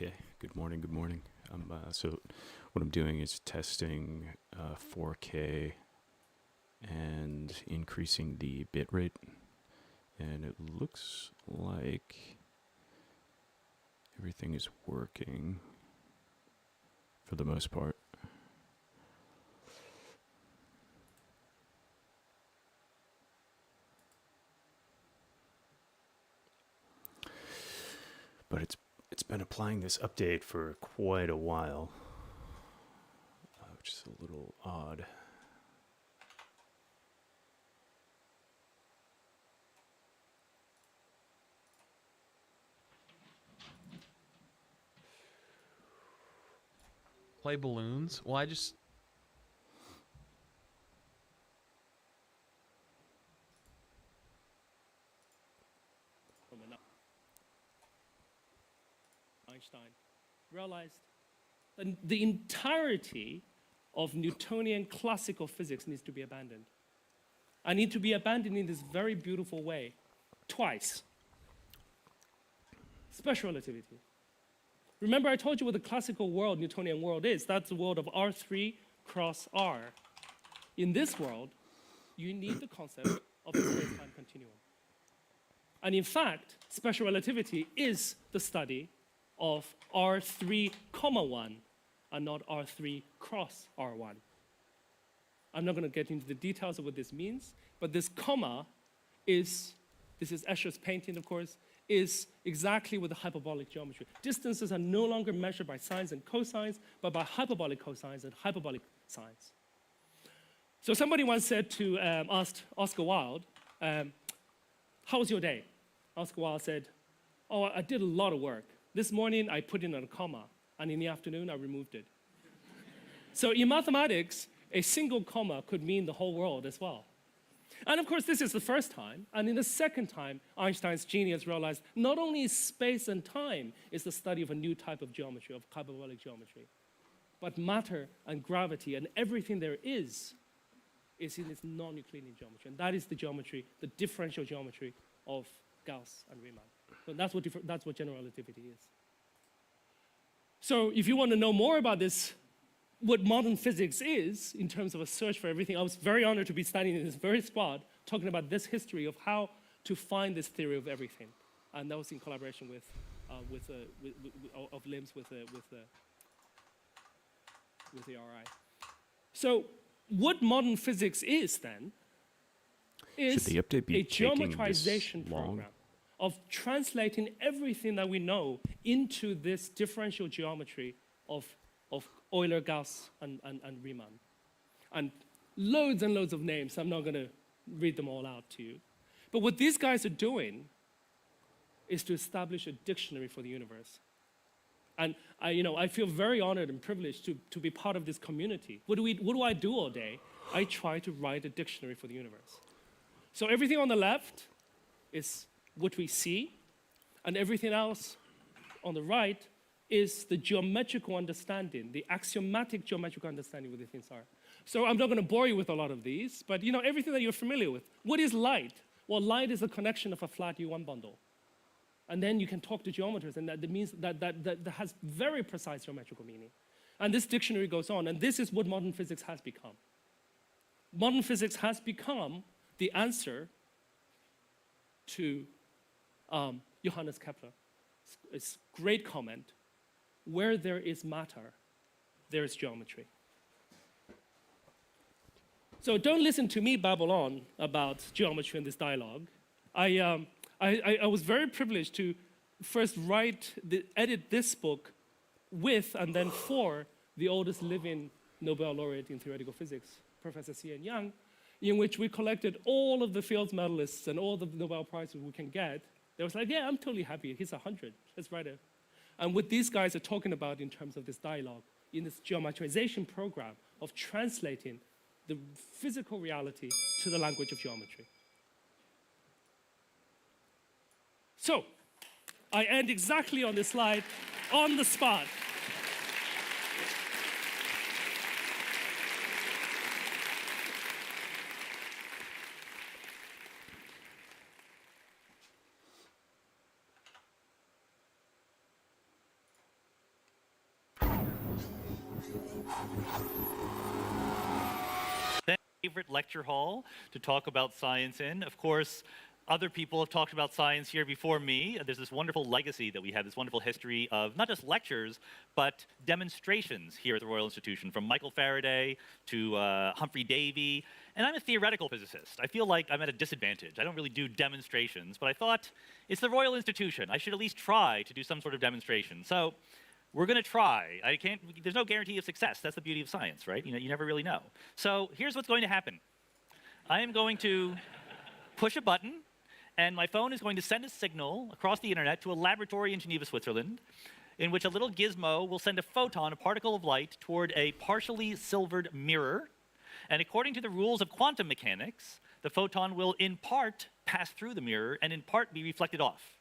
Okay, good morning, good morning. So what I'm doing is testing 4K and increasing the bit rate, and it looks like everything is working for the most part. But it's been applying this update for quite a while, which is a little odd. Play balloons? Well, I just... Einstein realized that the entirety of Newtonian classical physics needs to be abandoned. And need to be abandoned in this very beautiful way, twice. Special relativity. Remember I told you what the classical world, Newtonian world is. That's the world of R3 cross R. In this world, you need the concept of the space-time continuum. And in fact, special relativity is the study of R3, 1, and not R3 cross R1. I'm not going to get into the details of what this means, but this comma is, this is Escher's painting, of course, is exactly with the hyperbolic geometry. Distances are no longer measured by sines and cosines, but by hyperbolic cosines and hyperbolic sines. So somebody once said to asked Oscar Wilde, how was your day? Oscar Wilde said, oh, I did a lot of work. This morning, I put in a comma, and in the afternoon, I removed it. So in mathematics, a single comma could mean the whole world as well. And of course, this is the first time, and in the second time, Einstein's genius realized not only is space and time is the study of a new type of geometry, of hyperbolic geometry, but matter and gravity and everything there is in this non-Euclidean geometry. And that is the geometry, the differential geometry of Gauss and Riemann. So that's what general relativity is. So if you want to know more about this, what modern physics is in terms of a search for everything, I was very honored to be standing in this very spot talking about this history of how to find this theory of everything. And that was in collaboration with LIMS with the RI. So what modern physics is then is Should the update be a taking geometrization this long? program of translating everything that we know into this differential geometry of Euler, Gauss, and Riemann. And loads and loads of names. I'm not going to read them all out to you. But what these guys are doing is to establish a dictionary for the universe. And I feel very honored and privileged to be part of this community. What do I do all day? I try to write a dictionary for the universe. So everything on the left is what we see, and everything else on the right is the geometrical understanding, the axiomatic geometrical understanding of what the things are. So I'm not going to bore you with a lot of these, but everything that you're familiar with. What is light? Well, light is a connection of a flat U1 bundle. And then you can talk to geometers, and that means that has very precise geometrical meaning. And this dictionary goes on, and this is what modern physics has become. Modern physics has become the answer to Johannes Kepler. It's a great comment. Where there is matter, there is geometry. So don't listen to me babble on about geometry in this dialogue. I was very privileged to first edit this book with and then for the oldest living Nobel laureate in theoretical physics, Professor C.N. Yang, in which we collected all of the Fields medalists and all the Nobel Prizes we can get. They was like, yeah, I'm totally happy. He's 100. Let's write it. And what these guys are talking about in terms of this dialogue, in this geometrization program of translating the physical reality to the language of geometry. So, I end exactly on this slide, on the spot. Favorite lecture hall to talk about science in. Of course, other people have talked about science here before me. There's this wonderful legacy that we have, this wonderful history of not just lectures, but demonstrations here at the Royal Institution, from Michael Faraday to Humphrey Davy. And I'm a theoretical physicist. I feel like I'm at a disadvantage. I don't really do demonstrations, but I thought it's the Royal Institution. I should at least try to do some sort of demonstration. So we're going to try. There's no guarantee of success. That's the beauty of science, right? You never really know. So here's what's going to happen. I am going to push a button, and my phone is going to send a signal across the internet to a laboratory in Geneva, Switzerland, in which a little gizmo will send a photon, a particle of light, toward a partially silvered mirror. And according to the rules of quantum mechanics, the photon will in part pass through the mirror and in part be reflected off.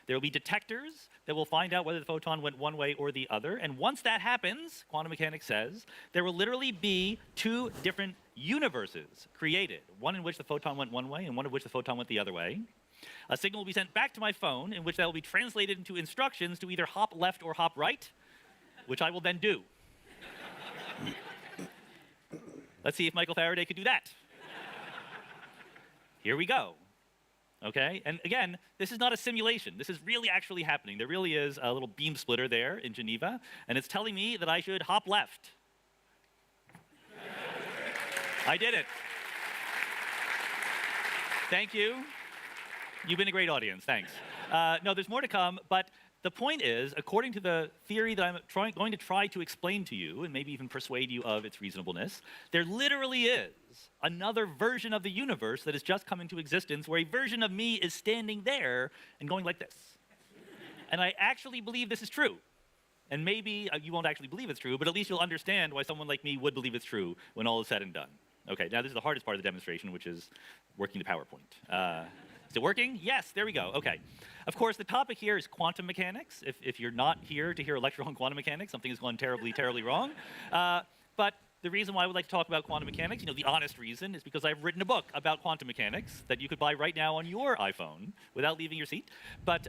There will be detectors that will find out whether the photon went one way or the other. And once that happens, quantum mechanics says, there will literally be two different universes created, one in which the photon went one way and one in which the photon went the other way. A signal will be sent back to my phone in which that will be translated into instructions to either hop left or hop right, which I will then do. Let's see if Michael Faraday could do that. Here we go. Okay, and again, this is not a simulation. This is really actually happening. There really is a little beam splitter there in Geneva, and it's telling me that I should hop left. I did it. Thank you. You've been a great audience, thanks. No, there's more to come, but the point is, according to the theory that I'm going to try to explain to you, and maybe even persuade you of its reasonableness, there literally is another version of the universe that has just come into existence where a version of me is standing there and going like this. And I actually believe this is true. And maybe you won't actually believe it's true, but at least you'll understand why someone like me would believe it's true when all is said and done. Okay, now this is the hardest part of the demonstration, which is working the PowerPoint. Is it working? Yes, there we go. Okay. Of course, the topic here is quantum mechanics. If you're not here to hear a lecture on quantum mechanics, something has gone terribly, terribly wrong. But the reason why I would like to talk about quantum mechanics, the honest reason, is because I've written a book about quantum mechanics that you could buy right now on your iPhone without leaving your seat. But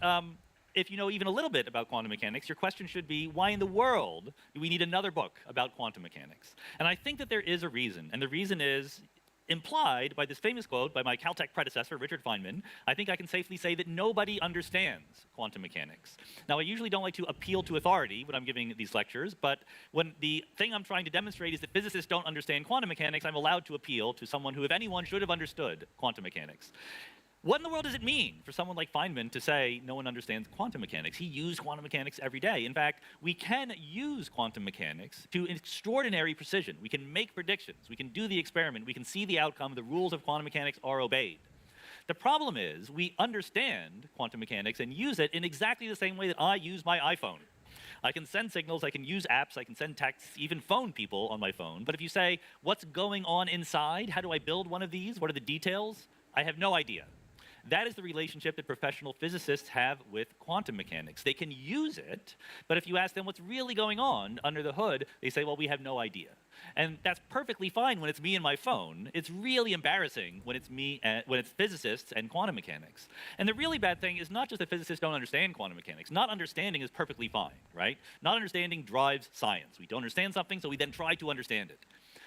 if you know even a little bit about quantum mechanics, your question should be, why in the world do we need another book about quantum mechanics? And I think that there is a reason, and the reason is implied by this famous quote by my Caltech predecessor, Richard Feynman. I think I can safely say that nobody understands quantum mechanics. Now, I usually don't like to appeal to authority when I'm giving these lectures, but when the thing I'm trying to demonstrate is that physicists don't understand quantum mechanics, I'm allowed to appeal to someone who, if anyone, should have understood quantum mechanics. What in the world does it mean for someone like Feynman to say no one understands quantum mechanics? He used quantum mechanics every day. In fact, we can use quantum mechanics to extraordinary precision. We can make predictions. We can do the experiment. We can see the outcome. The rules of quantum mechanics are obeyed. The problem is we understand quantum mechanics and use it in exactly the same way that I use my iPhone. I can send signals, I can use apps, I can send texts, even phone people on my phone. But if you say, what's going on inside? How do I build one of these? What are the details? I have no idea. That is the relationship that professional physicists have with quantum mechanics. They can use it, but if you ask them what's really going on under the hood, they say, well, we have no idea. And that's perfectly fine when it's me and my phone. It's really embarrassing when it's when it's physicists and quantum mechanics. And the really bad thing is not just that physicists don't understand quantum mechanics. Not understanding is perfectly fine, right? Not understanding drives science. We don't understand something, so we then try to understand it.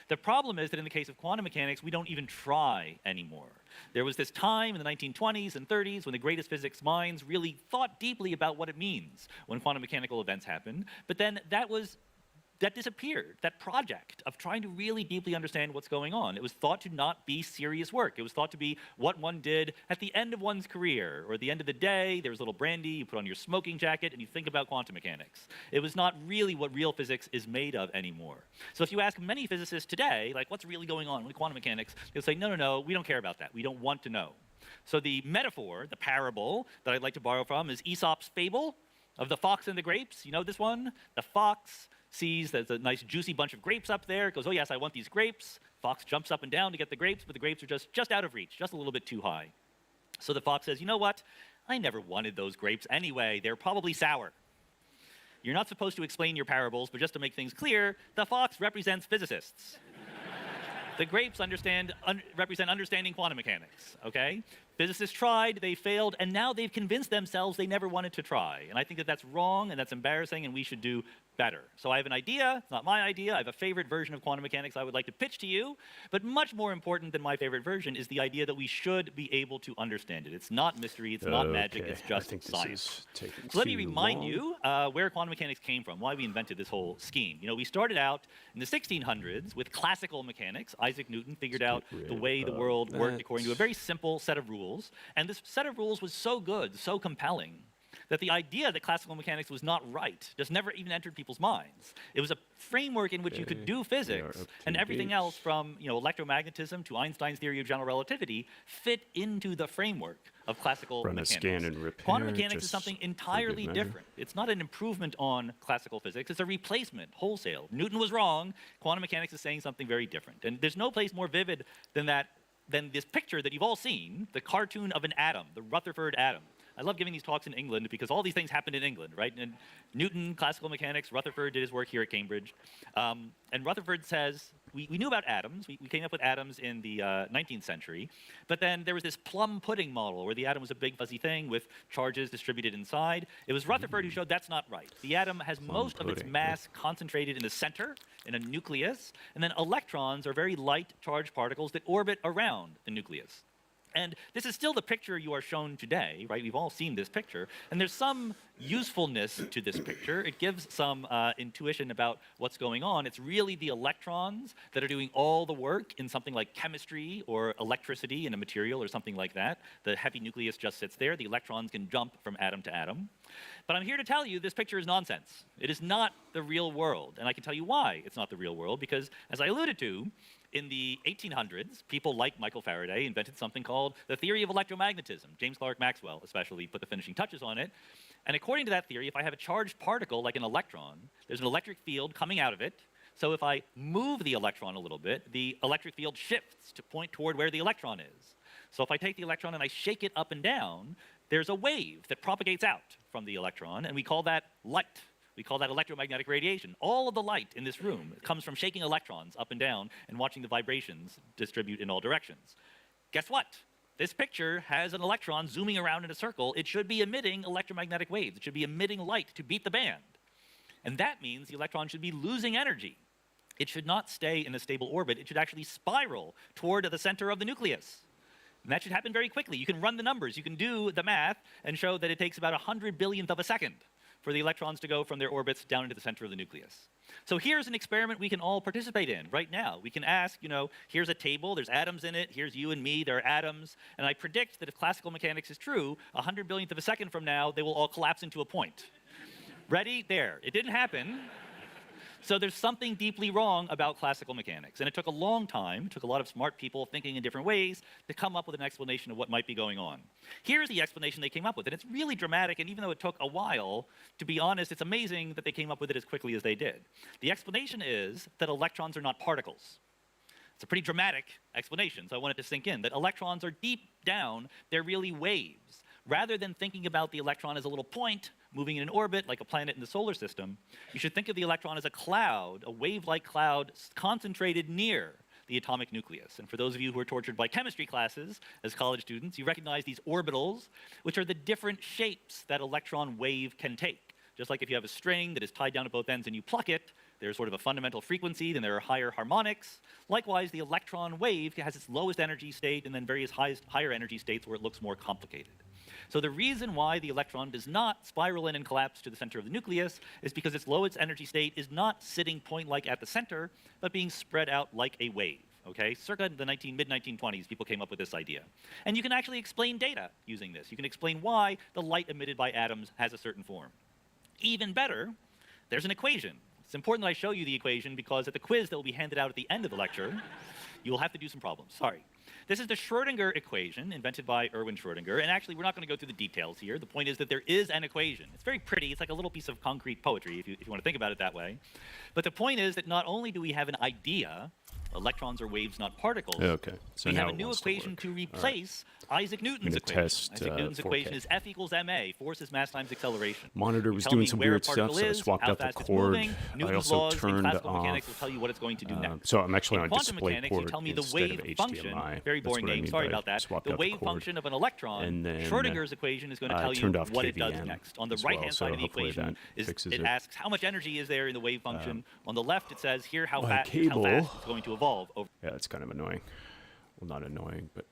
The problem is that in the case of quantum mechanics, we don't even try anymore. There was this time in the 1920s and 30s when the greatest physics minds really thought deeply about what it means when quantum mechanical events happened, but then that disappeared, that project of trying to really deeply understand what's going on. It was thought to not be serious work. It was thought to be what one did at the end of one's career, or at the end of the day, there was a little brandy, you put on your smoking jacket, and you think about quantum mechanics. It was not really what real physics is made of anymore. So if you ask many physicists today, like, what's really going on with quantum mechanics, they'll say, no, we don't care about that. We don't want to know. So the metaphor, the parable that I'd like to borrow from is Aesop's fable of the fox and the grapes. You know this one? The fox sees there's a nice juicy bunch of grapes up there, goes, oh yes, I want these grapes. Fox jumps up and down to get the grapes, but the grapes are just out of reach, just a little bit too high. So the fox says, you know what? I never wanted those grapes anyway. They're probably sour. You're not supposed to explain your parables, but just to make things clear, the fox represents physicists. The grapes represent understanding quantum mechanics, okay? Physicists tried, they failed, and now they've convinced themselves they never wanted to try. And I think that that's wrong and that's embarrassing, and we should do better. So I have an idea, it's not my idea, I have a favorite version of quantum mechanics I would like to pitch to you, but much more important than my favorite version is the idea that we should be able to understand it. It's not mystery, it's not magic, it's just I think science. This is taking So let me too remind long. you where quantum mechanics came from, why we invented this whole scheme. You know, we started out in the 1600s with classical mechanics. Isaac Newton figured out the way the world worked according to a very simple set of rules. And this set of rules was so good, so compelling, that the idea that classical mechanics was not right just never even entered people's minds. It was a framework in which you could do physics, and everything else from electromagnetism to Einstein's theory of general relativity fit into the framework of classical Run a mechanics. scan and repair, Quantum mechanics is just something for good entirely measure. different. It's not an improvement on classical physics, it's a replacement, wholesale. Newton was wrong, quantum mechanics is saying something very different. And there's no place more vivid than this picture that you've all seen, the cartoon of an atom, the Rutherford atom. I love giving these talks in England because all these things happened in England, right? And Newton, classical mechanics, Rutherford did his work here at Cambridge. And Rutherford says, we knew about atoms. We came up with atoms in the 19th century. But then there was this plum pudding model where the atom was a big fuzzy thing with charges distributed inside. It was Rutherford who showed that's not right. The atom has most of its pudding, mass concentrated in the center, in a nucleus. And then electrons are very light charged particles that orbit around the nucleus. And this is still the picture you are shown today, right? We've all seen this picture. And there's some usefulness to this picture. It gives some intuition about what's going on. It's really the electrons that are doing all the work in something like chemistry or electricity in a material or something like that. The heavy nucleus just sits there. The electrons can jump from atom to atom. But I'm here to tell you this picture is nonsense. It is not the real world. And I can tell you why it's not the real world, because as I alluded to, in the 1800s, people like Michael Faraday invented something called the theory of electromagnetism. James Clerk Maxwell especially put the finishing touches on it. And according to that theory, if I have a charged particle like an electron, there's an electric field coming out of it. So if I move the electron a little bit, the electric field shifts to point toward where the electron is. So if I take the electron and I shake it up and down, there's a wave that propagates out from the electron, and we call that light. We call that electromagnetic radiation. All of the light in this room comes from shaking electrons up and down and watching the vibrations distribute in all directions. Guess what? This picture has an electron zooming around in a circle. It should be emitting electromagnetic waves. It should be emitting light to beat the band. And that means the electron should be losing energy. It should not stay in a stable orbit. It should actually spiral toward the center of the nucleus. And that should happen very quickly. You can run the numbers. You can do the math and show that it takes about 100 billionth of a second for the electrons to go from their orbits down into the center of the nucleus. So here's an experiment we can all participate in right now. We can ask, here's a table, there's atoms in it, here's you and me, there are atoms, and I predict that if classical mechanics is true, 100 billionth of a second from now, they will all collapse into a point. Ready? There. It didn't happen. So there's something deeply wrong about classical mechanics. And it took a long time, it took a lot of smart people thinking in different ways to come up with an explanation of what might be going on. Here's the explanation they came up with. And it's really dramatic, and even though it took a while, to be honest, it's amazing that they came up with it as quickly as they did. The explanation is that electrons are not particles. It's a pretty dramatic explanation, so I want it to sink in, that electrons are deep down, they're really waves. Rather than thinking about the electron as a little point moving in an orbit like a planet in the solar system, you should think of the electron as a cloud, a wave-like cloud concentrated near the atomic nucleus. And for those of you who are tortured by chemistry classes as college students, you recognize these orbitals, which are the different shapes that electron wave can take. Just like if you have a string that is tied down at both ends and you pluck it, there's sort of a fundamental frequency, then there are higher harmonics. Likewise, the electron wave has its lowest energy state and then various higher energy states where it looks more complicated. So the reason why the electron does not spiral in and collapse to the center of the nucleus is because its lowest energy state is not sitting point-like at the center, but being spread out like a wave. Okay? Circa the mid-1920s, people came up with this idea. And you can actually explain data using this. You can explain why the light emitted by atoms has a certain form. Even better, there's an equation. It's important that I show you the equation because at the quiz that will be handed out at the end of the lecture, you will have to do some problems. Sorry. This is the Schrödinger equation invented by Erwin Schrödinger. And actually, we're not going to go through the details here. The point is that there is an equation. It's very pretty. It's like a little piece of concrete poetry, if you want to think about it that way. But the point is that not only do we have an idea, electrons are waves, not particles, Okay. So we now have a it new wants equation work. to replace Isaac Newton's gonna equation. test, Isaac Newton's 4K. equation is F equals ma, force is mass times acceleration. Monitor You was tell doing me some where a weird stuff, particle so I is, swapped how out the fast it's cord. moving. I Newton's also laws in turned classical off. mechanics will tell you what it's going to do next. So I'm actually In on quantum display mechanics, you port tell me the instead of wave function HDMI. very that's boring what I name. mean Sorry by about that. swapped The out wave cord. function of an electron, And then, Schrodinger's equation is going to I tell you turned off what it does KVM next. On the as well, right-hand so side of the hopefully equation, that fixes it it. asks how much energy is there in the wave function. On the left, it says here how, my here's how fast cable- it's going to evolve over. Yeah, it's kind of annoying. Well, not annoying, but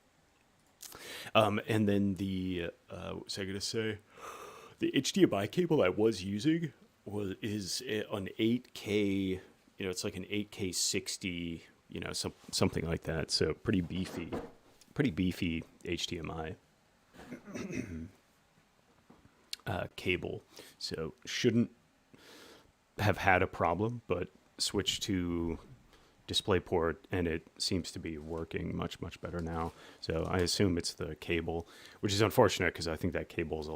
and then the what was I gonna say? The HDMI cable I was using is an 8K. You know, it's like an 8K 60. You know, something like that. So pretty beefy HDMI cable. So shouldn't have had a problem, but switched to DisplayPort and it seems to be working much better now. So I assume it's the cable, which is unfortunate because I think that cable is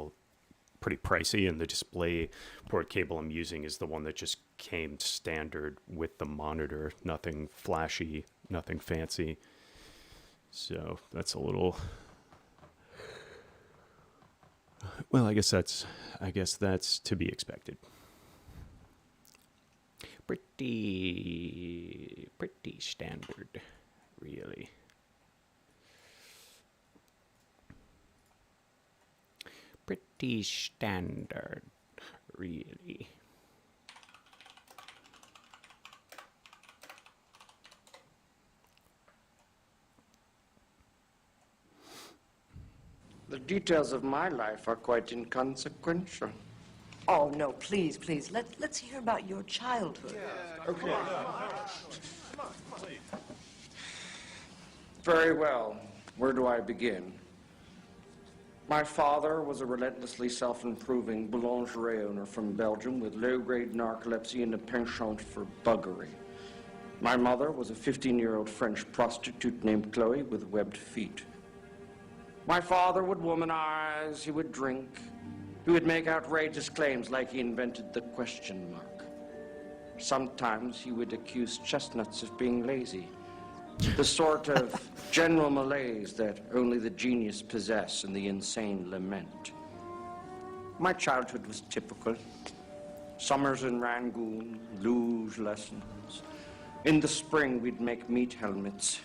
pretty pricey, and the DisplayPort cable I'm using is the one that just came standard with the monitor. Nothing flashy, nothing fancy. So that's a little. Well, I guess that's to be expected. Pretty standard, really. Pretty standard, really. The details of my life are quite inconsequential. Oh, no, please, please. Let's hear about your childhood. Okay. Very well. Where do I begin? My father was a relentlessly self-improving boulangerie owner from Belgium with low-grade narcolepsy and a penchant for buggery. My mother was a 15-year-old French prostitute named Chloe with webbed feet. My father would womanize, he would drink, he would make outrageous claims like he invented the question mark. Sometimes he would accuse chestnuts of being lazy. The sort of general malaise that only the genius possess and the insane lament. My childhood was typical. Summers in Rangoon, luge lessons. In the spring, we'd make meat helmets.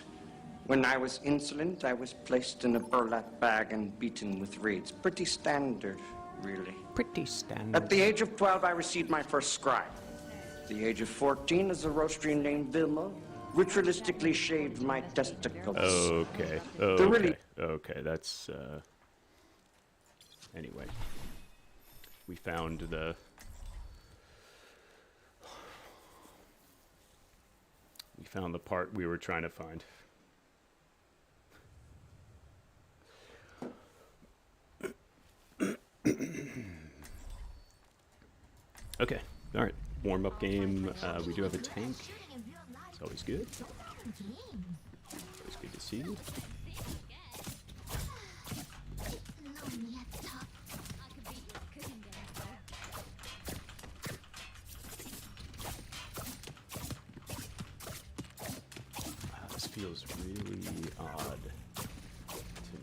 When I was insolent, I was placed in a burlap bag and beaten with reeds. Pretty standard, really. Pretty standard. At the age of 12, I received my first scribe. At the age of 14, as a roastery named Vilma ritualistically shaved my testicles. Okay. Okay. That's anyway. We found the part we were trying to find. Okay. All right. Warm-up game. We do have a tank. It's always good. Always good to see you. This feels really odd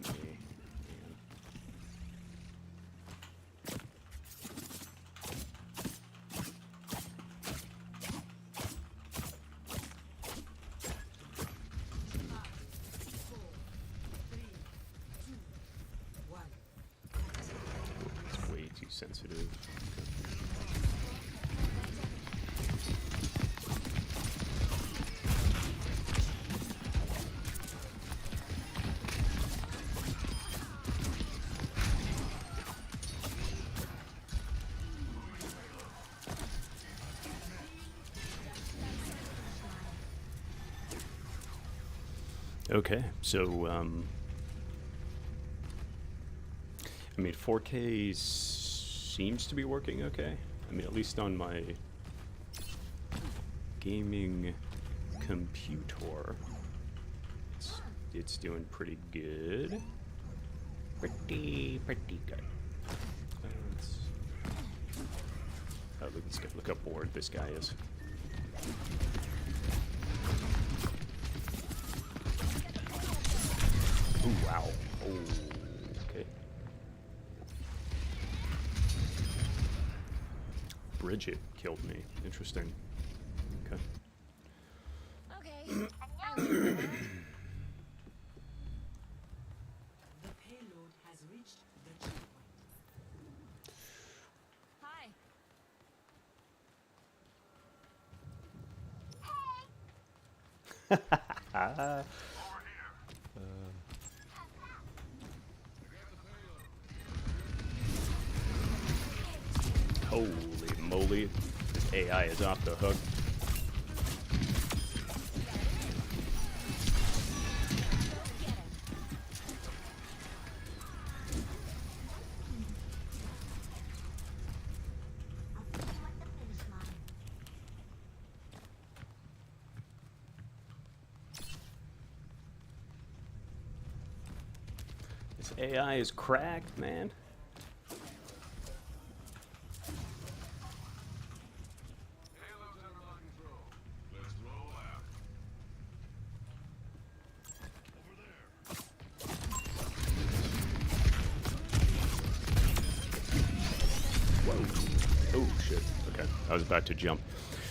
to me. It's way too sensitive. Okay, so I mean, 4K seems to be working okay. I mean, at least on my gaming computer, it's doing pretty good. Pretty good. Look how bored this guy is. Ooh, wow. Oh, okay. Bridget killed me. Interesting. Okay. Okay. Holy moly, this AI is off the hook. This AI is cracked, man. Oh shit. Okay, I was about to jump.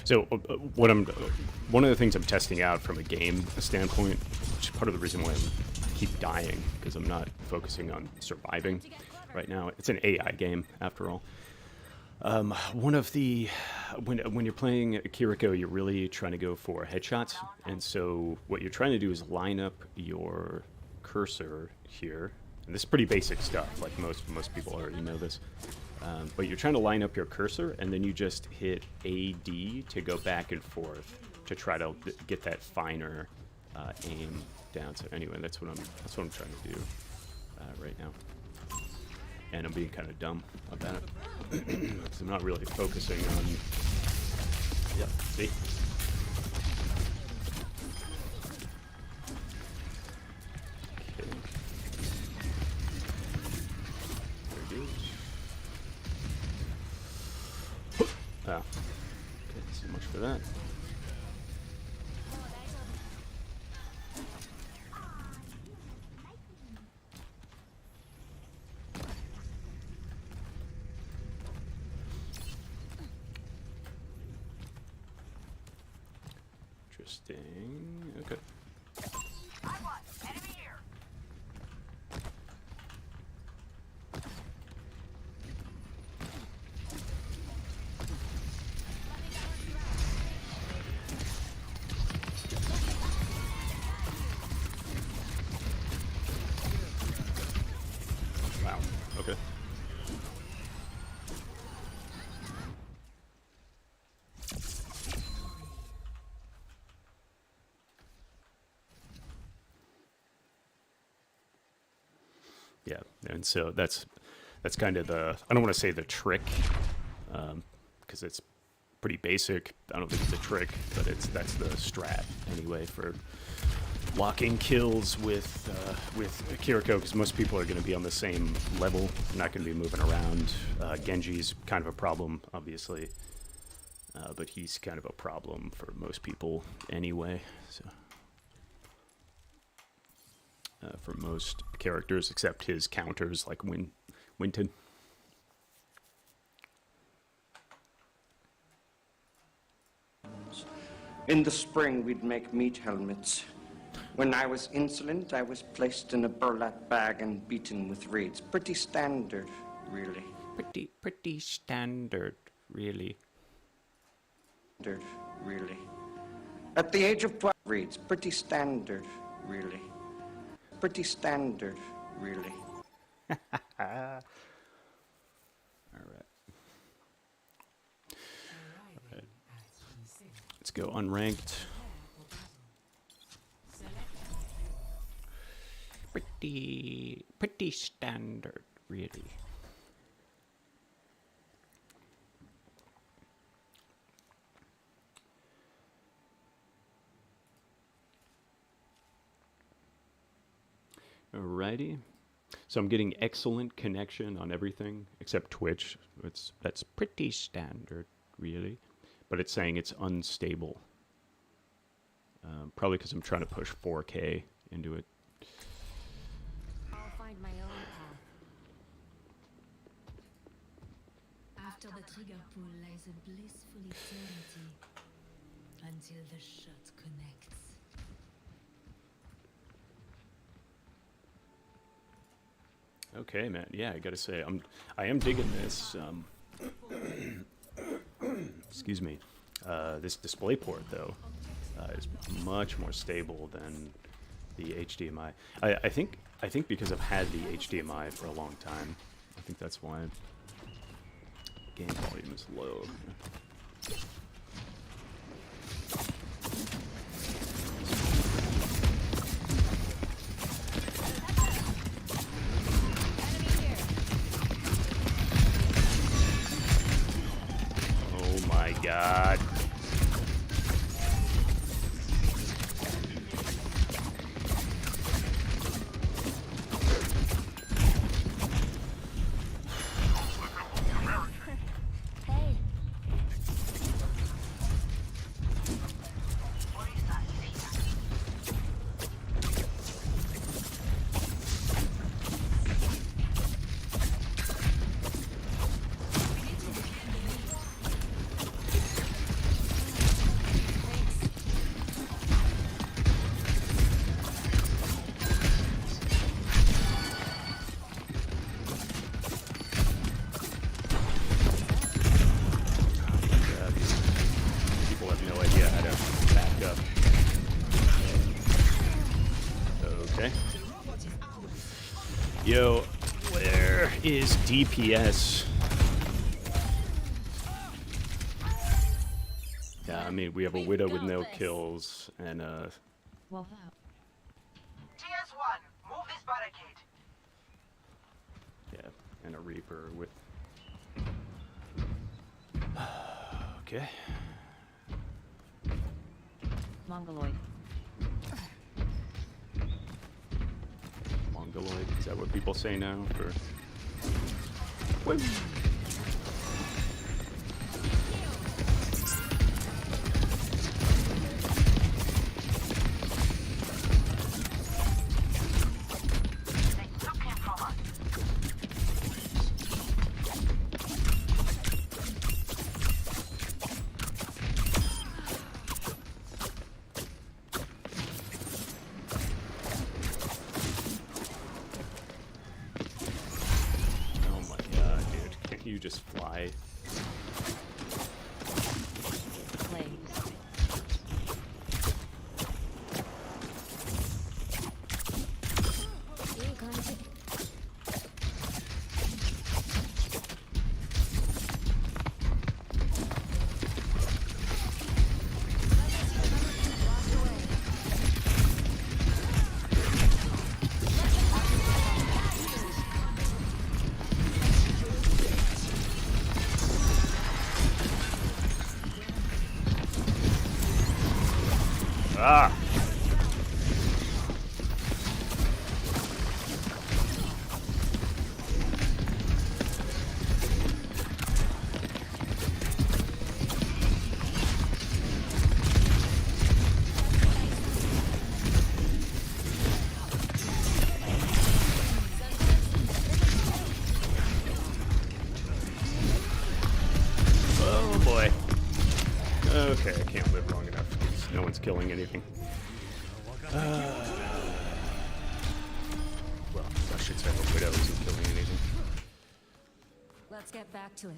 So one of the things I'm testing out from a game standpoint, which is part of the reason why I keep dying, because I'm not focusing on surviving right now. It's an AI game after all. One of the when you're playing Kiriko, you're really trying to go for headshots, and so what you're trying to do is line up your cursor here. And this is pretty basic stuff, like most people already know this. But you're trying to line up your cursor, and then you just hit AD to go back and forth to try to get that finer aim down. So anyway, that's what I'm trying to do right now. And I'm being kind of dumb about it because I'm not really focusing on. Yep. See. Okay. There it is. Ah. Okay. So much for that. Interesting. Okay. Wow. Okay. Yeah, and so that's kind of the, I don't want to say the trick, because it's pretty basic. I don't think it's a trick, but that's the strat anyway for locking kills with Kiriko, because most people are going to be on the same level, not going to be moving around. Genji's kind of a problem, obviously, but he's kind of a problem for most people anyway. So. For most characters, except his counters, like Winton. In the spring, we'd make meat helmets. When I was insolent, I was placed in a burlap bag and beaten with reeds. Pretty standard, really. Pretty standard, really. Standard, really. At the age of 12, reeds. Pretty standard, really. Pretty standard, really. All right. Let's go unranked. Pretty standard, really. Alrighty. So I'm getting excellent connection on everything except Twitch. That's pretty standard, really. But it's saying it's unstable. Probably because I'm trying to push 4K into it. I'll find my own path. After the trigger pull lies a blissful eternity until the shot connects. Okay, man. Yeah, I gotta say, I am digging this. Excuse me. This display port, though. is much more stable than the HDMI. I think because I've had the HDMI for a long time. I think that's why game volume is low. Oh my god. People have no idea how to back up. Okay. Yo, where is DPS? Yeah, I mean, we have a Widow with no kills, and Well, TS1, move this barricade. yeah, and a Reaper with... Okay. Mongoloid. Mongoloid, is that what people say now for... Wait. They took him from us. Oh my god, dude. Can't you just fly? Plays. Ah! Oh boy. Okay, I can't live long enough because no one's killing anything. Well, I should say the Widow isn't killing anything. Let's get back to it.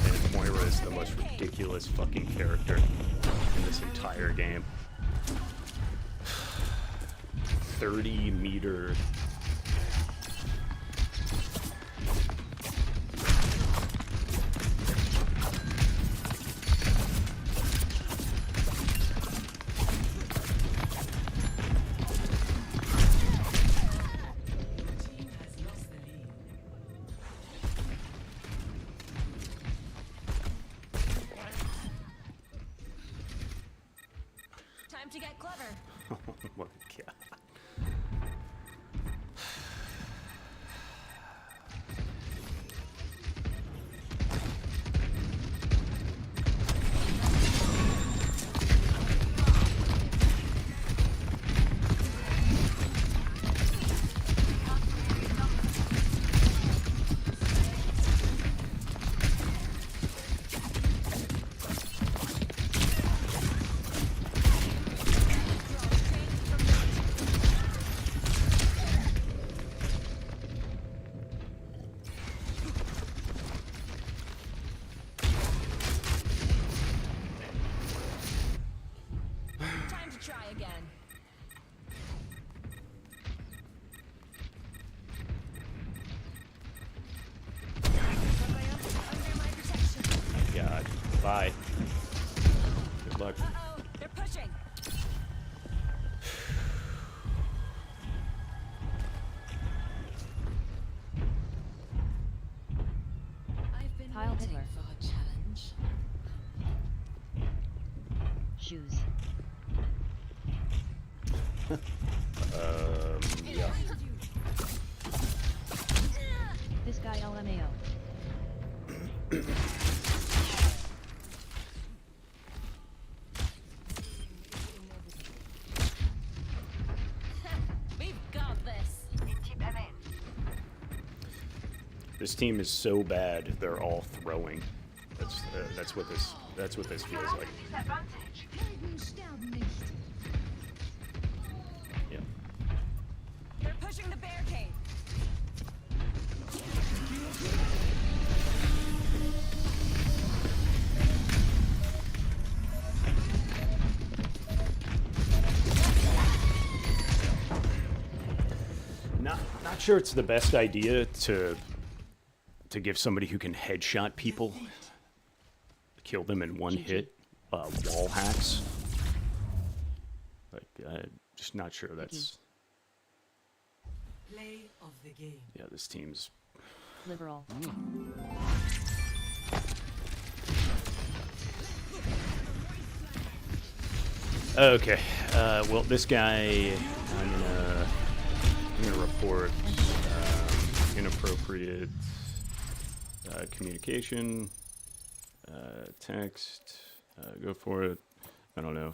And Moira is the most ridiculous fucking character in this entire game. 30-meter. Time to get clever. Oh my god. Bye. Good luck. Uh-oh, they're pushing. I've been Heil waiting Hitler. for a challenge. Shoes. Yeah. This guy LMAO. We've got this. This team is so bad, they're all throwing. That's what this feels like. Yeah. They're pushing the barricade. Not sure it's the best idea to give somebody who can headshot people, kill them in one hit, wall hacks. Like, just not sure that's. Play of the game. Yeah, this team's. Liberal. Okay. Well, this guy, I'm gonna report inappropriate communication, text. Go for it. I don't know.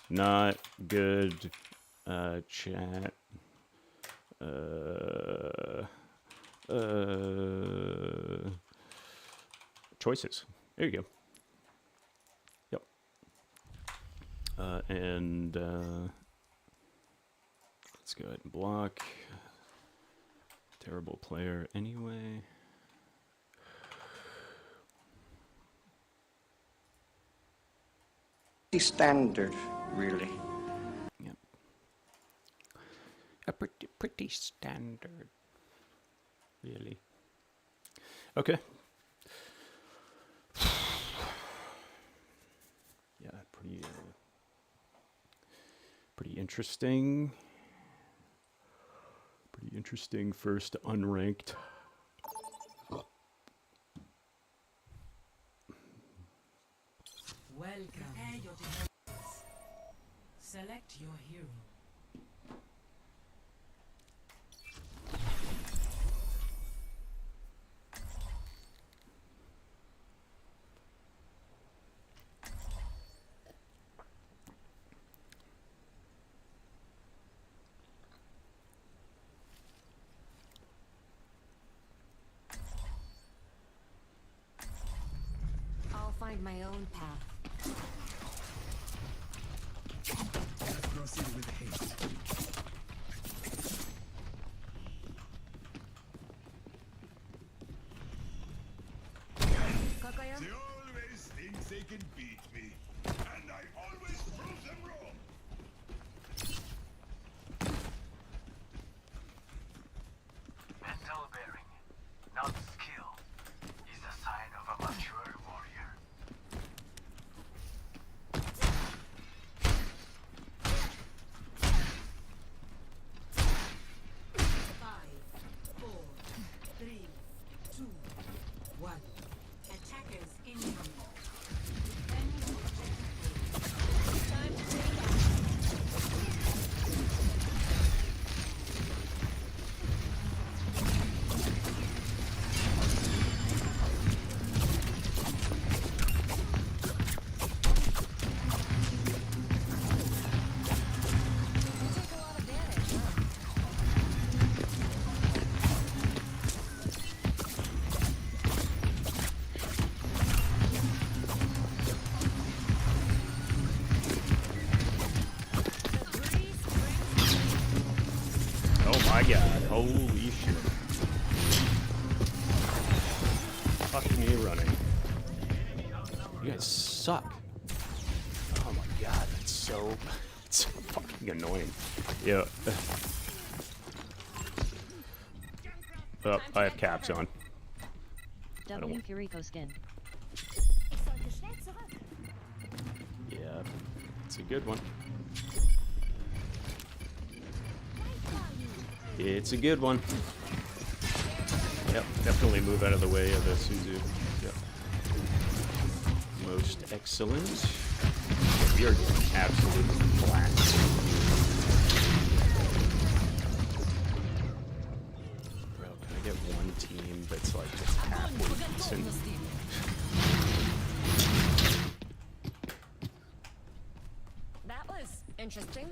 Not good chat. Choices. There you go. Yep. And let's go ahead and block. Terrible player anyway. Standard, really. Yep. A pretty standard. Really. Okay. Yeah, pretty interesting. Pretty interesting first unranked. Welcome. Prepare your defenses. Select your hero. I'll find my own path. Proceed with haste. Kokoyo? They always think they can beat me, and I always prove them wrong. Mental bearing, not skill, is a sign of a mature warrior. Five, four, three, two, one. Attackers incoming. Defend your objective. Time to take action. You take a lot of damage, huh? The breeze brings Oh my god, holy shit. Fuck me running. You guys suck. Oh my god, that's so fucking annoying. Yeah. Oh, I have caps on. W Kiriko skin. Yeah, it's a good one. It's a good one. Yep, definitely move out of the way of the Suzu. Yep. Most excellent. We are getting absolutely blacked. Bro, can I get one team that's like just halfway decent? That was interesting.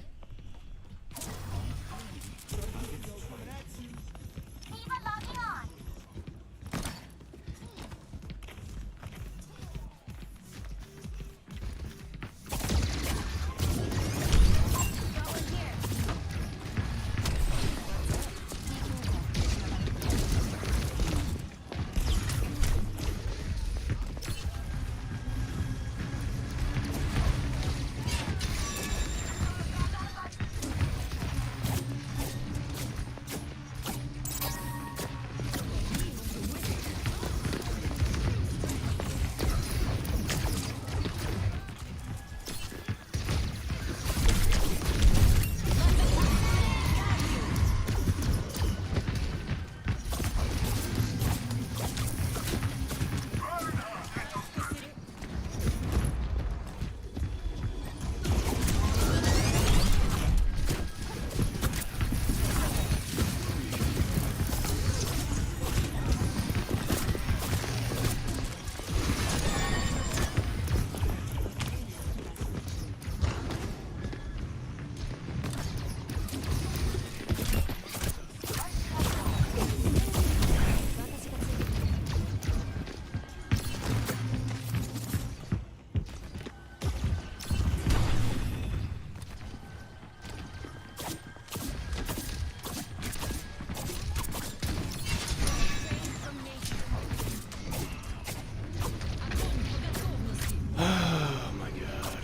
Oh my god.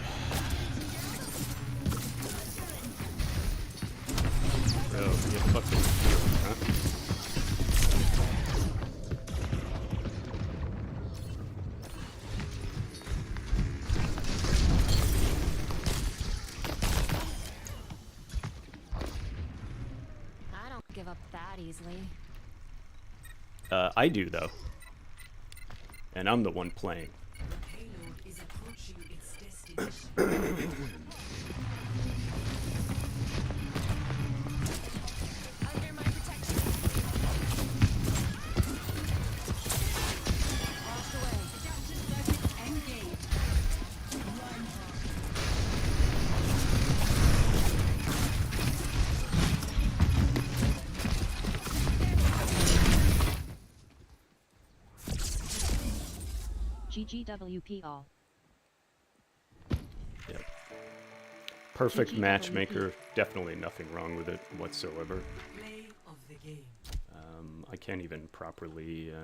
Bro, you fucking feel it, huh? I don't give up that easily. I do though. And I'm the one playing. GGWP all. Yep. Perfect matchmaker. Definitely nothing wrong with it whatsoever. I can't even properly. I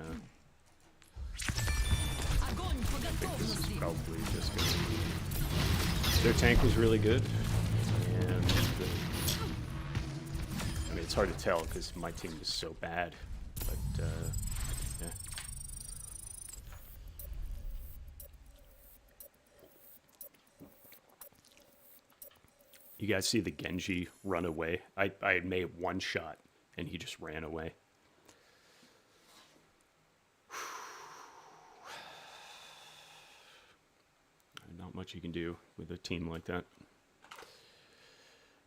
think this is probably just gonna be. Their tank was really good, and I mean it's hard to tell because my team is so bad, but yeah. You guys see the Genji run away? I made one shot and he just ran away. Not much you can do with a team like that.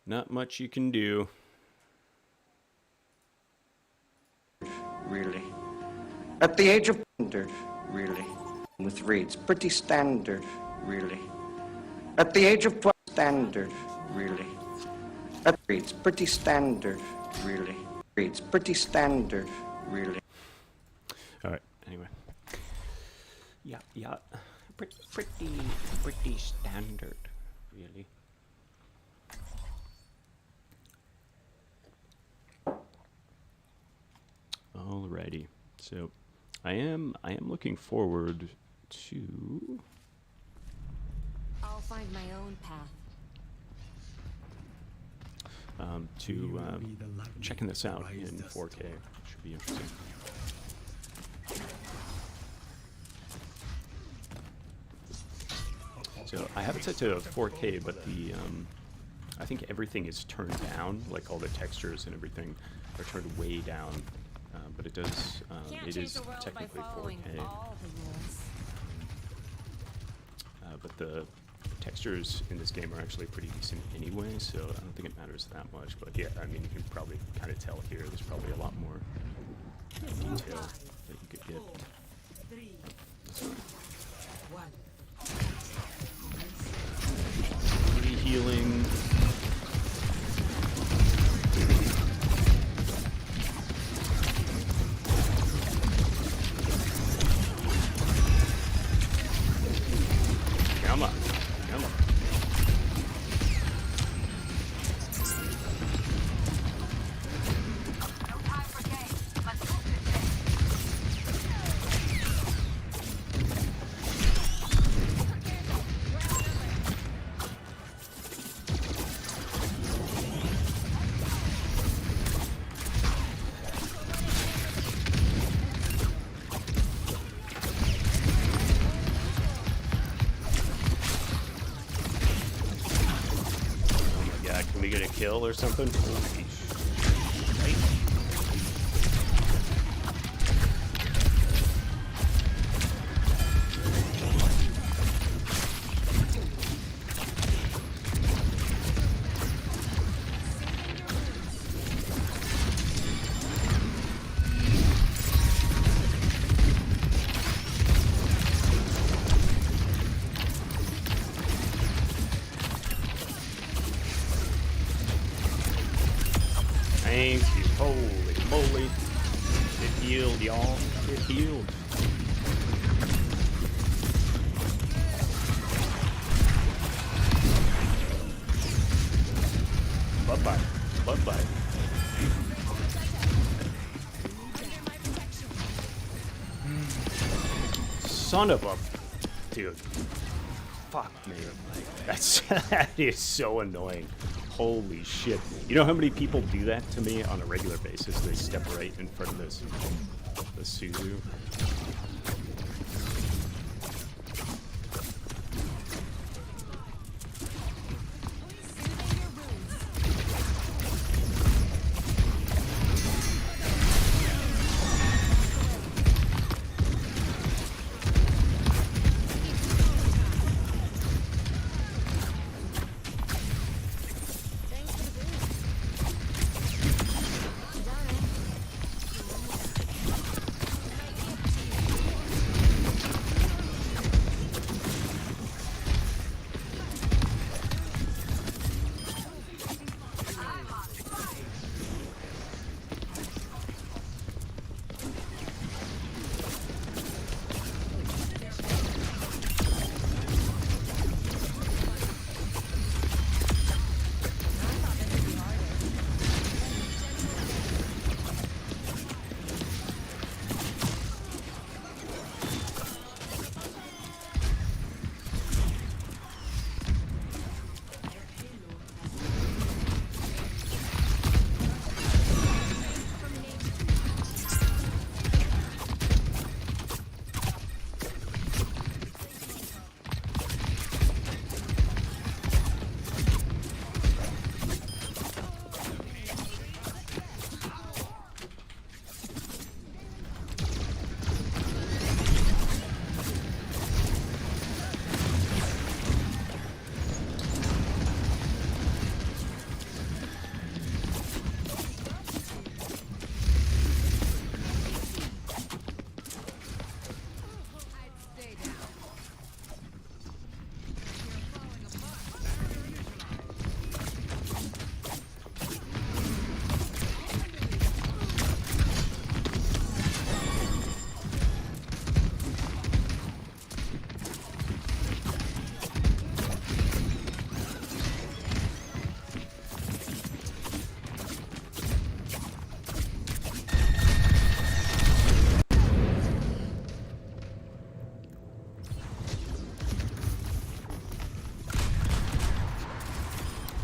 Not much you can do. Really. At the age of standard, really. With reads pretty standard, really. At the age of 12, standard, really. At reads pretty standard, really. Reads pretty standard, really. All right. Anyway. Yeah. Pretty standard, really. Alrighty. So, I am looking forward to. I'll find my own path. Checking this out in 4K. Should be interesting. So I have it set to 4K, but the I think everything is turned down, like all the textures and everything are turned way down. But it does, it is technically 4K. But the textures in this game are actually pretty decent anyway, so I don't think it matters that much. But yeah, I mean, you can probably kind of tell here. There's probably a lot more detail that you could get. Healing. Come on, come on. Can we get a kill or something? Holy shit. Thank you. Holy moly. It healed, y'all. It healed. Bye-bye. Bye-bye. Son of a... Dude. Fuck me. That's... that is so annoying. Holy shit. You know how many people do that to me on a regular basis? They step right in front of this Suzu.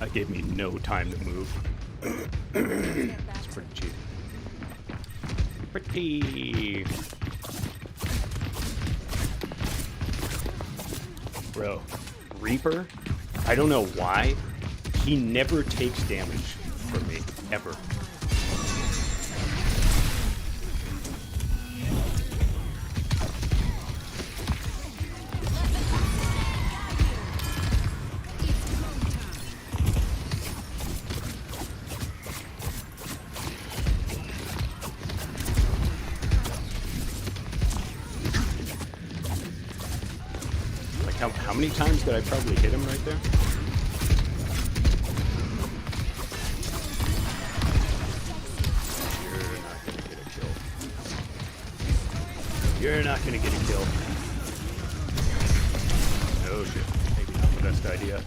That gave me no time to move. It's pretty cheap. Pretty. Bro, Reaper, I don't know why, he never takes damage from me, ever. How many times did I probably hit him right there? You're not gonna get a kill. Oh shit, maybe not the best idea.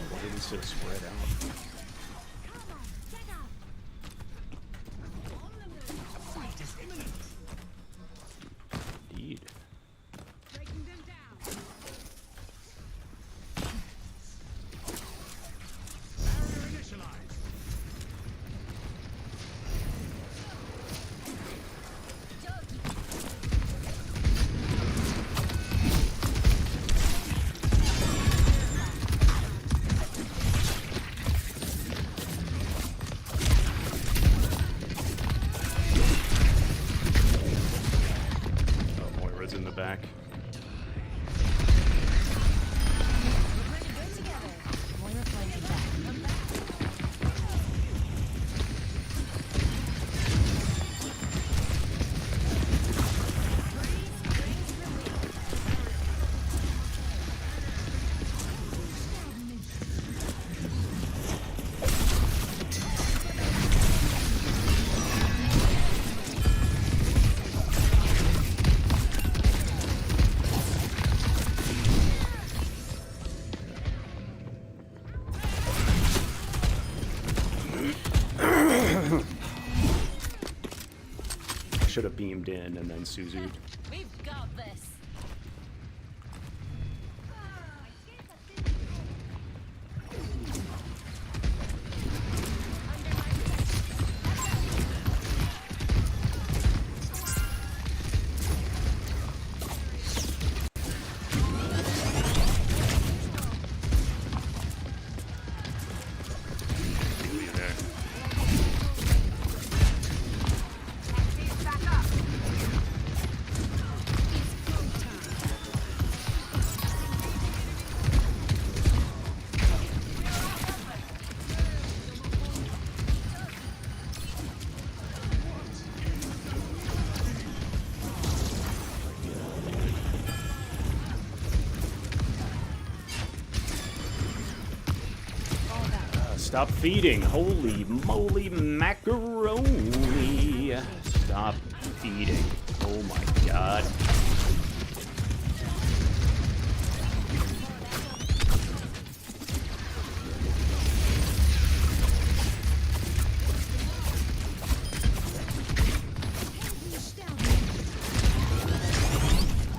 Why did it so spread out? Indeed. In the back. Should have beamed in and then Suzu'd. We've got this. Stop feeding. Holy moly macaroni. Stop feeding. Oh my god.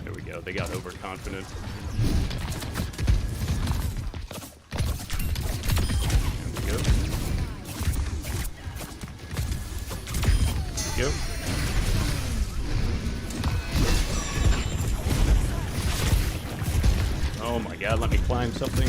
There we go. They got overconfident. Go. Oh my god, let me climb something.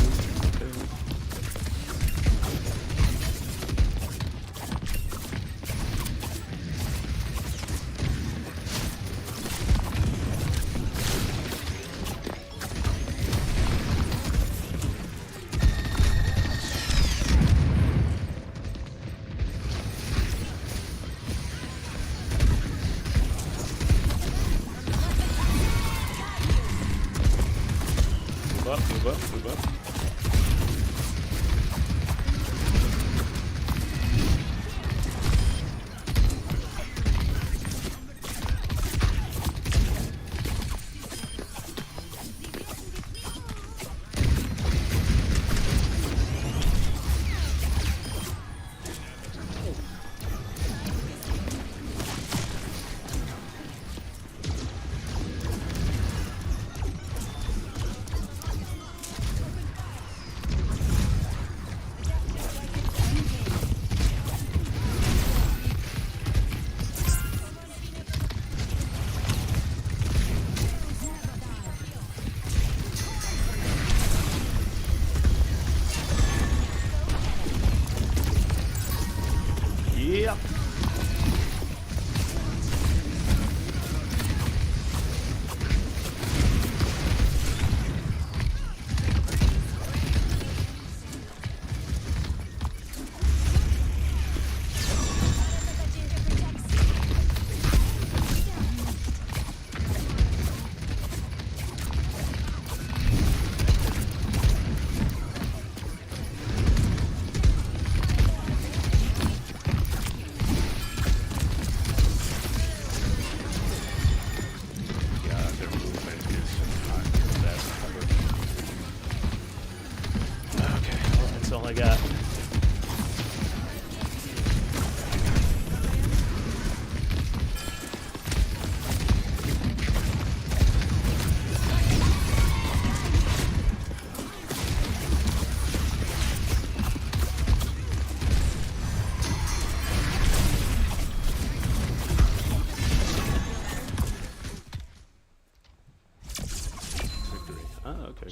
Move up, move up, move up.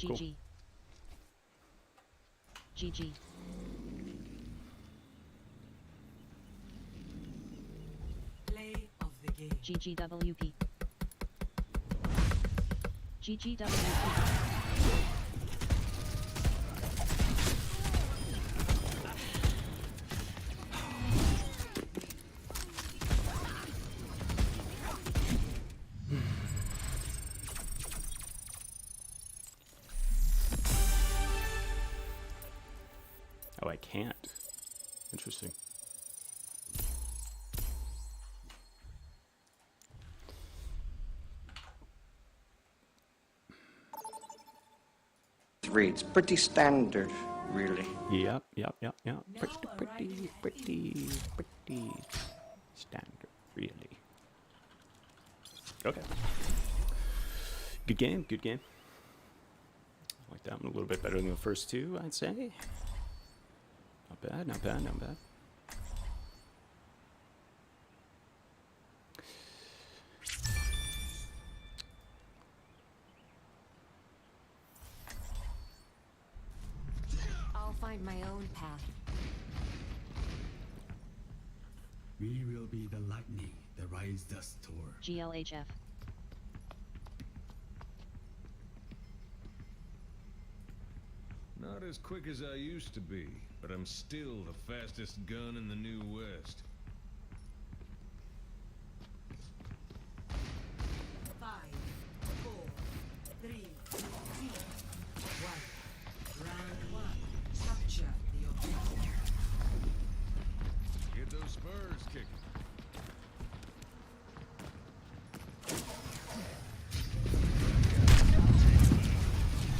cool. GG. GG. Play of the game. GGWP. GGWP. Oh, I can't. Interesting. Reads pretty standard, really. Yep. Pretty standard, really. Okay. Good game, good game. I like that one a little bit better than the first two, I'd say. Not bad, not bad, not bad. I'll find my own path. We will be the lightning that rides the storm. GLHF. Not as quick as I used to be, but I'm still the fastest gun in the New West. 5, 4, 3, 2, 1. Round 1. Capture the objective. Get those spurs kicking.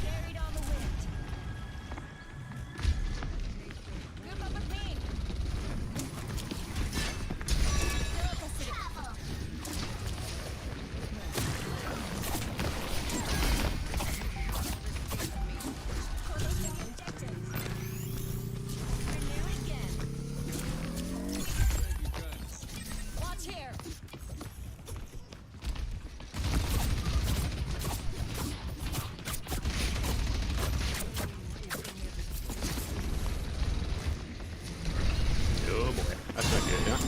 Carried on the wind. Group up with me. Watch here. Oh boy, that's not good, huh?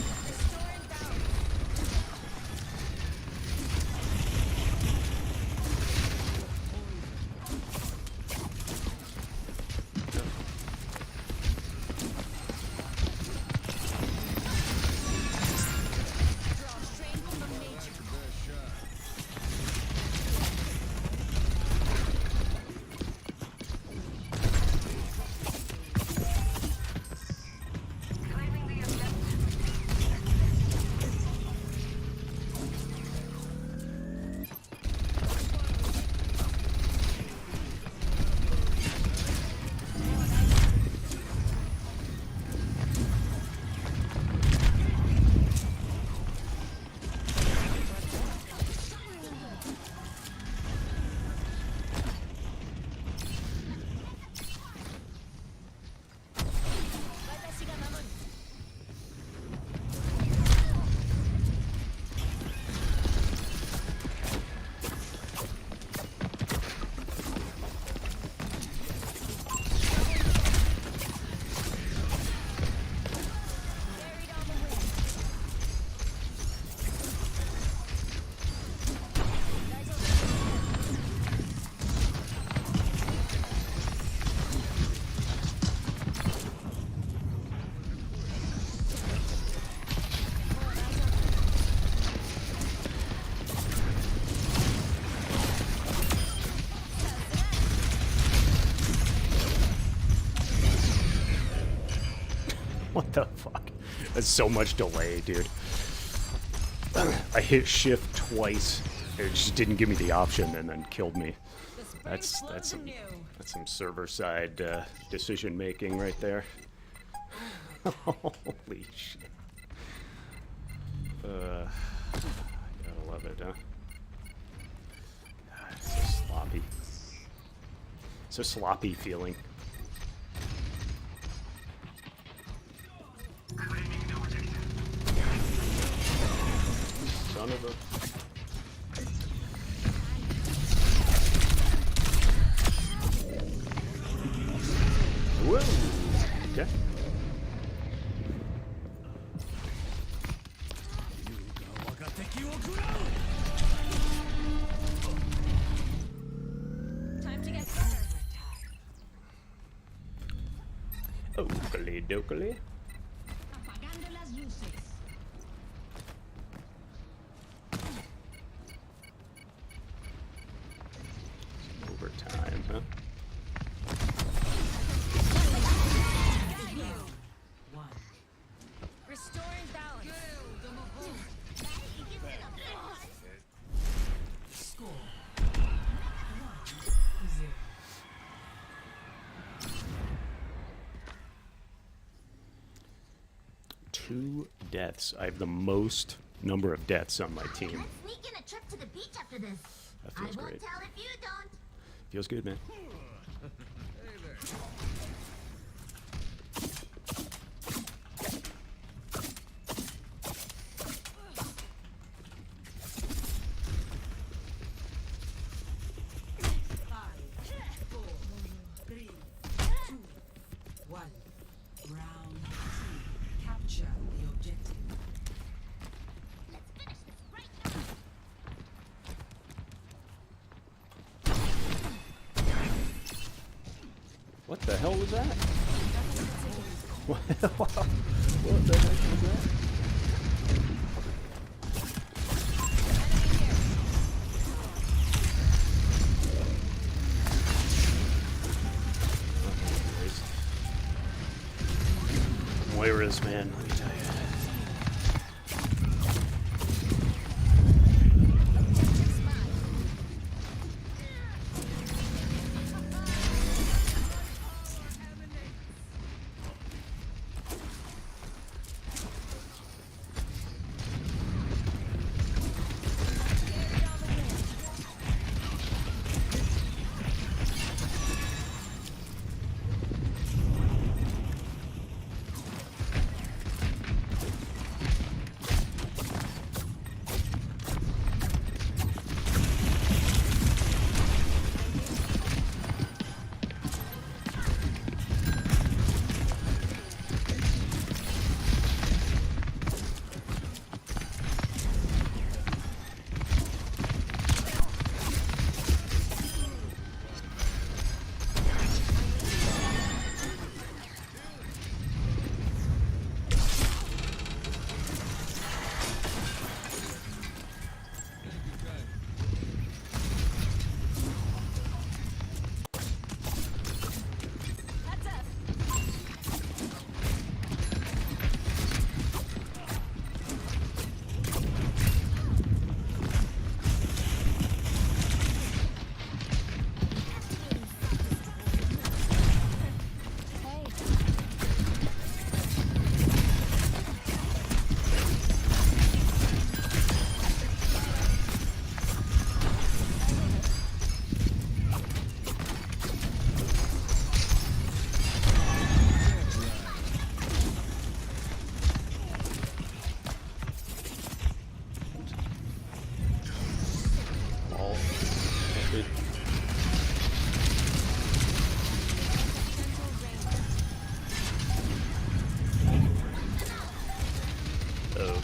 Draw strength from nature. Claiming the objective. What the fuck? That's so much delay, dude. I hit shift twice. It just didn't give me the option and then killed me. That's some server side decision making right there. Holy shit. Gotta love it, huh? God, it's so sloppy. So sloppy feeling. Claiming the objective. Son of a... Okay. Time to get better. Okey dokey. Apagando las luces. Overtime, huh? Restoring balance. Two deaths. I have the most number of deaths on my team. Let's sneak in a trip to the beach after this. That feels great. Tell if you don't. Feels good, man. What the hell was that? What the heck was that? Moira's, man, let me tell you.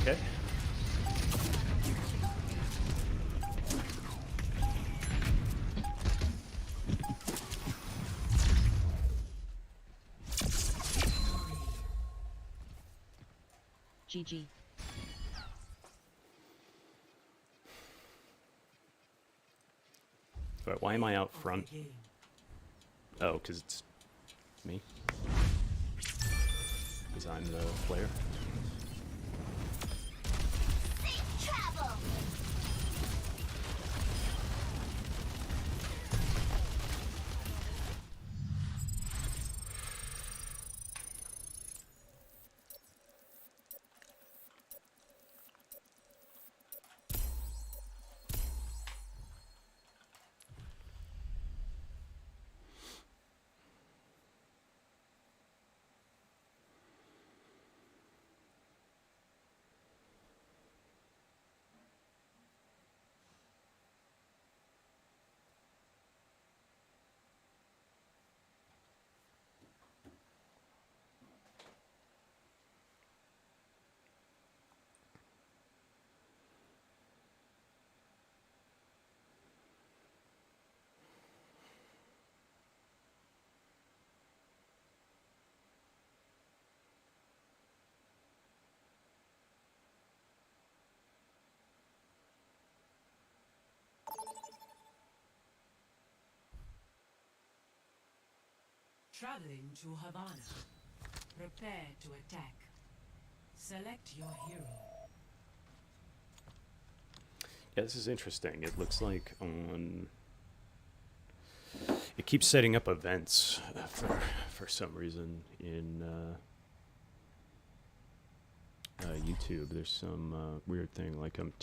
Okay. GG. But why am I out front? Oh, because it's me. Because I'm the player. Travel. Traveling to Havana. Prepare to attack. Select your hero. Yeah, this is interesting. It looks like on... It keeps setting up events for some reason in YouTube. There's some weird thing. Like I'm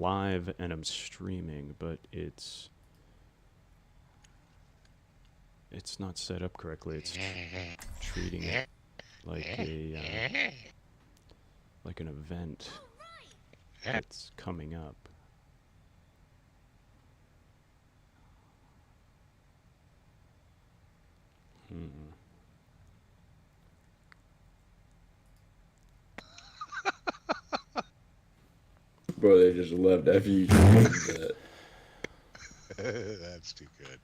live and I'm streaming, but it's not set up correctly. It's treating it like like an event that's coming up. Bro, they just left after you changed that. That's too good.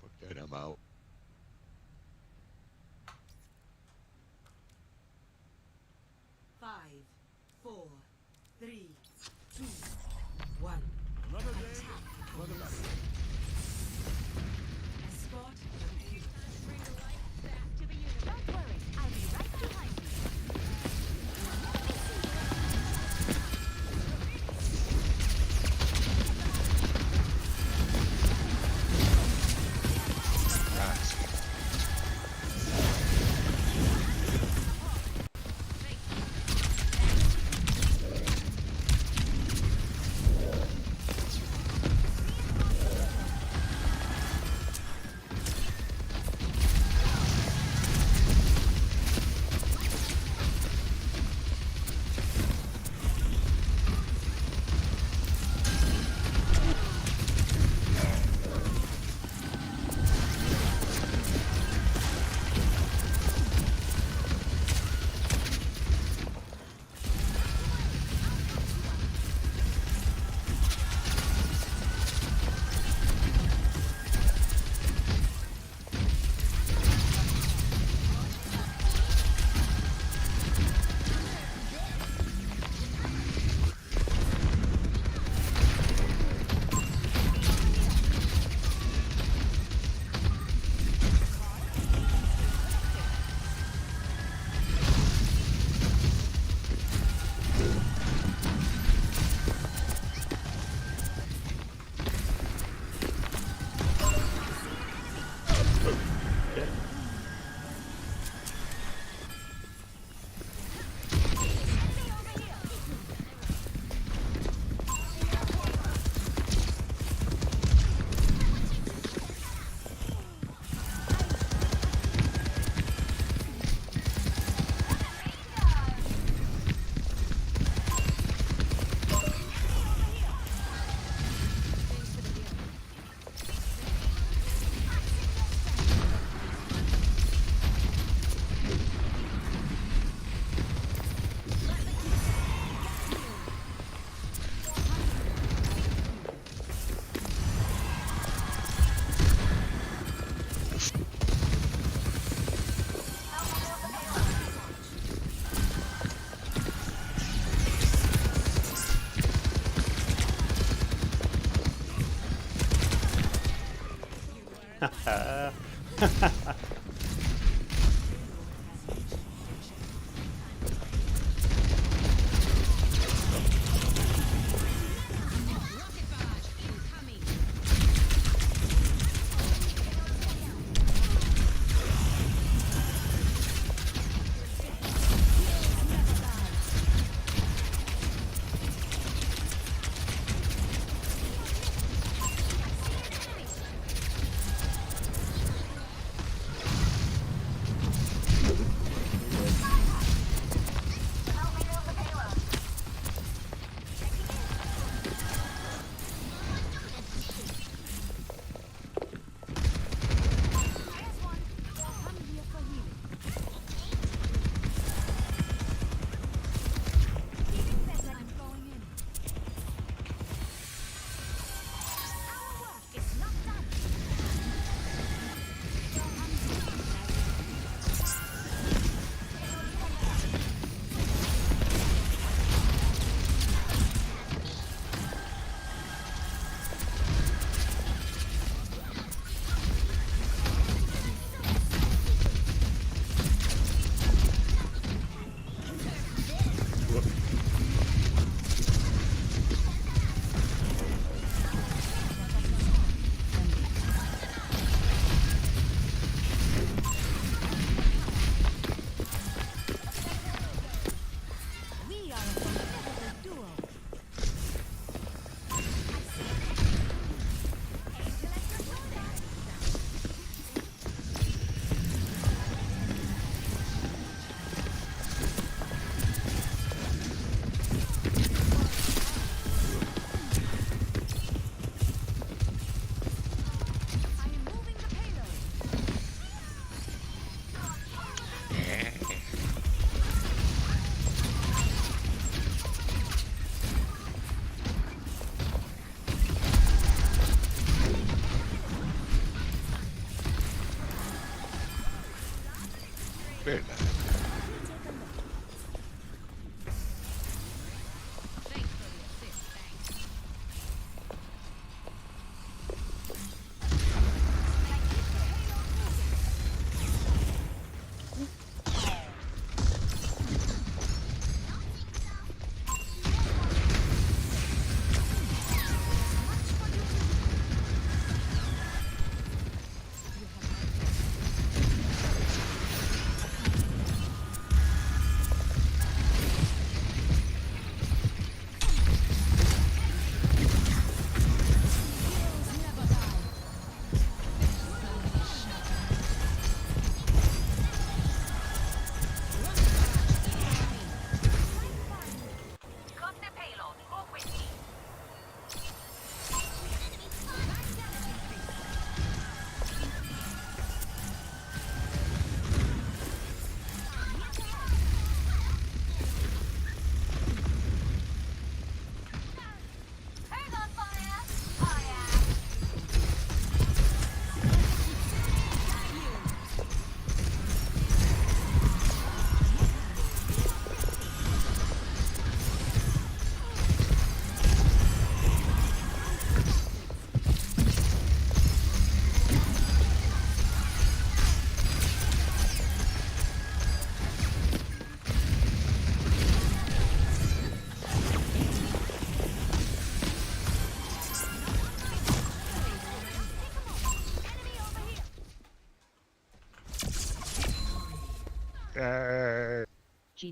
Fuck that, I'm out. Five, 4, 3, 2, 1. Another day, another battle. Escort the payload. Bring the light back to the universe. Don't worry, I'll be right behind you.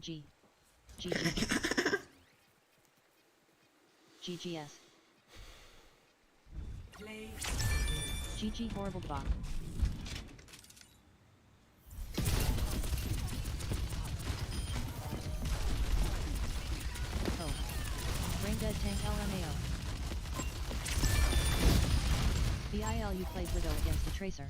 GG. GG. GGS. Play. GG horrible bot. Oh. Brain dead tank LMAO. BILU plays Widow against the Tracer.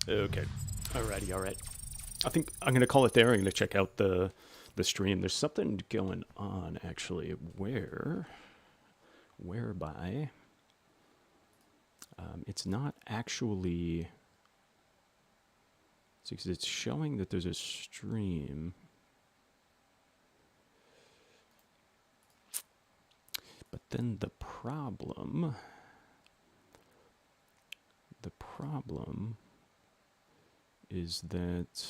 Okay. Alrighty, alright. I think I'm going to call it there. I'm going to check out the stream. There's something going on, actually, whereby it's not actually... It's showing that there's a stream. But then the problem is that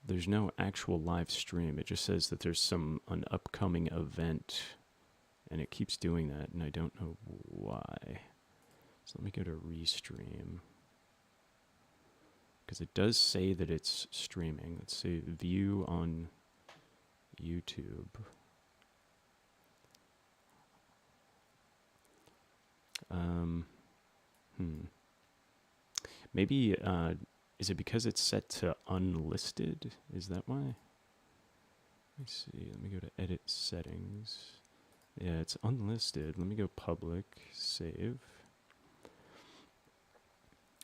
there's no actual live stream. It just says that there's an upcoming event, and it keeps doing that, and I don't know why. So let me go to restream, because it does say that it's streaming. Let's see, view on YouTube. Maybe, is it because it's set to unlisted? Is that why? Let me see. Let me go to edit settings. Yeah, it's unlisted. Let me go public, save.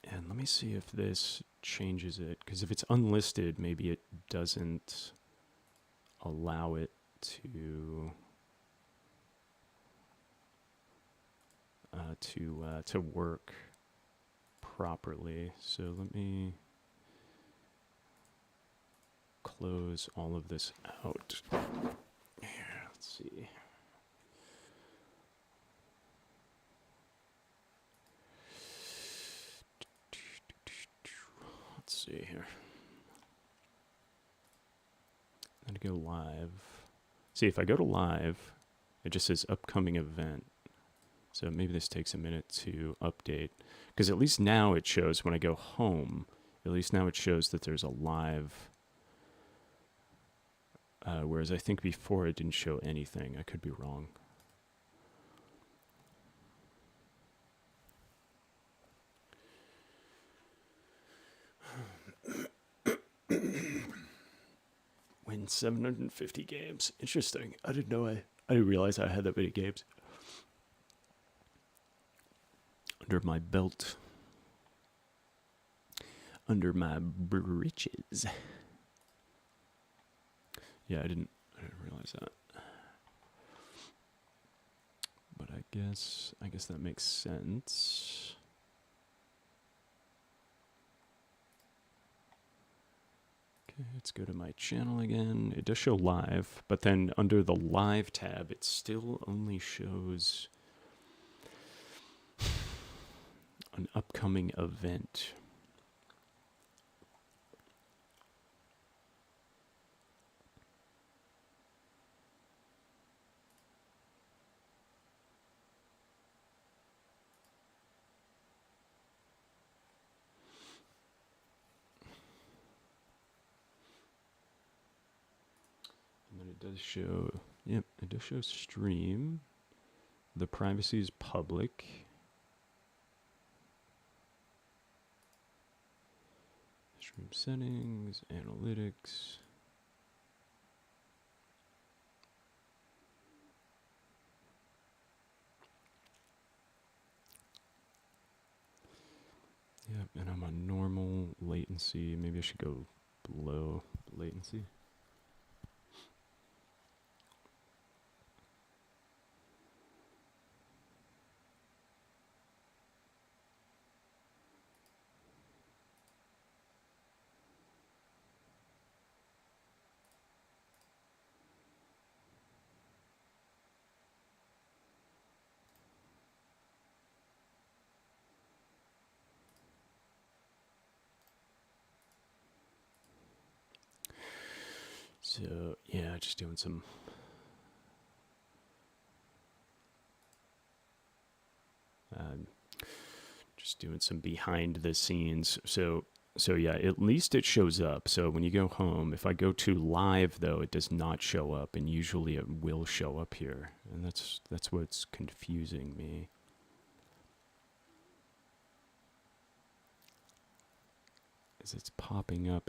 And let me see if this changes it. Because if it's unlisted, maybe it doesn't allow it to work properly. So let me close all of this out. Here, let's see. Let's see here. I'm gonna go live. See, if I go to live, it just says upcoming event. So maybe this takes a minute to update. Because at least now it shows when I go home, at least now it shows that there's a live. Whereas I think before it didn't show anything. I could be wrong. Win 750 games. Interesting. I didn't realize I had that many games under my belt, under my britches. Yeah, I didn't realize that. But I guess that makes sense. Okay, let's go to my channel again. It does show live, but then under the live tab, it still only shows an upcoming event. And then it does show, yep, it does show stream. The privacy is public. Stream settings, analytics. Yep, and I'm on normal latency. Maybe I should go below latency. So, yeah, just doing some Just doing some behind the scenes. So yeah, at least it shows up. So when you go home, if I go to live though, it does not show up, and usually it will show up here, and that's what's confusing me. Is it's popping up